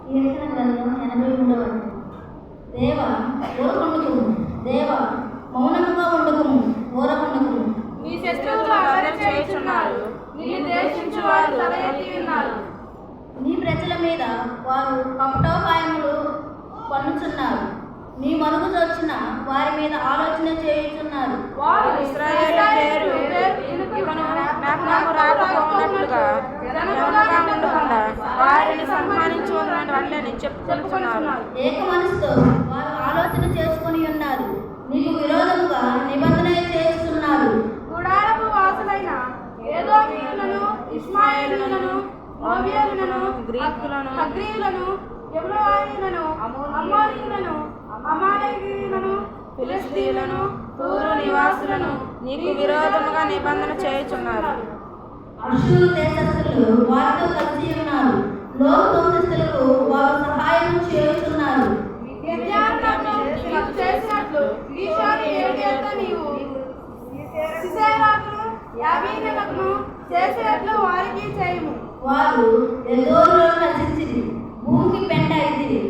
కీర్తన గ్రంథం 83వ దేవ ఊరకుండుకుము, దేవ మౌనముగా ఉండుకుము, ఊరకుండుకుము. నీ శత్రువులు అల్లరి చేయుచున్నారు, నిన్ను ద్వేషించు వారు తల ఎత్తి ఉన్నారు. నీ ప్రజల మీద వారు కపటోపాయములు పన్నుచున్నారు, నీ మరుగు చొచ్చిన వారి మీద ఆలోచన చేయుచున్నారు. వారు ఇశ్రాయేలు పేరు ఇకను జ్ఞాపకము రాకపోవునట్లుగా జనముగా ఉండకుండా వారిని సన్మానించువారని వాటిని చెప్పుకొనుచున్నారు. ఏక మనసుతో వారు ఆలోచన చేసుకుని ఉన్నారు, నీకు విరోధముగా నిబంధన చేస్తున్నారు. గుడారపు వాసులైన ఏదోమీయులను, ఇష్మాయేలీయులను, మోవాబీయులను, గ్రీకులను, హగ్రీయులను, యెబూసీయులను, అమ్మోనీయులను, అమాలేకీయులను, ఫిలిష్తీయులను, తూరు నివాసులను నీకు విరోధముగా నిబంధన చేయుచున్నారు. అష్షూరు దేశస్థులు వారితో కలిసి ఉన్నారు, లోతు వంశస్థులకు వారు సహాయం చేయుచున్నారు. చేసినట్లు ఈశాని ఏడేళ్ళ నీవు సిసెరాకును యాబీనులను చేసినట్లు వారికి చేయుము. వారు ఎదోరులో నశించిరి, భూమికి పెంట అయితిరి.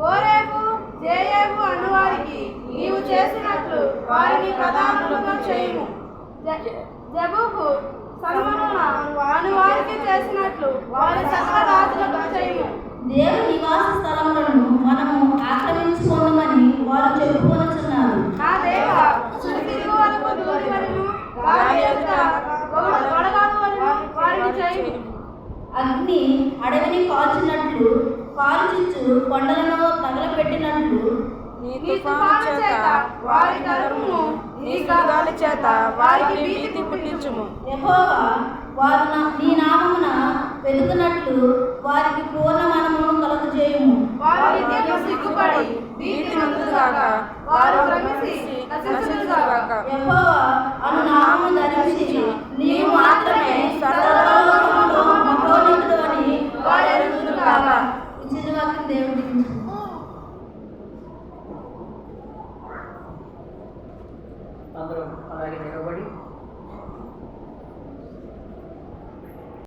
ఓరేబు జేయేబు అనువారికి నీవు చేసినట్లు వారిని ప్రధానులుగా చేయుము. జబూహు సల్మోనుల అనువారికి చేసినట్లు వారి సకల రాజులకు చేయుము. దేవుని నివాస స్థలములను మనము ఆక్రమించుకోమని వారు చెప్పుకొనుచున్నారు. నా దేవ సుతిరుగు వరకు దూరి వరకు వారి యొక్క వడగాదు వరకు వారిని చేయుము. అగ్ని అడవిని కాల్చినట్లు, కాల్చిచ్చు కొండలను తగలపెట్టినట్లు నీ తుఫాను చేత వారి తరుముము, నీ గాలి చేత వారికి భీతి పుట్టించుము. యెహోవా వారు నీ నామమున వెలుగునట్లు వారికి పూర్ణ మనమును కలుగజేయుము. వారు నిత్యము సిగ్గుపడి భీతి నందుగాక, వారు భ్రమించి నశించుగాక. యెహోవా అను నామము ధరించి నీవు మాత్రమే సర్వలోకములో మహోన్నతుడు అని వారు ఎరుగుదురుగాక. ఇచ్చిన వాక్యం దేవుడికి. అందరూ అలాగే నిలబడి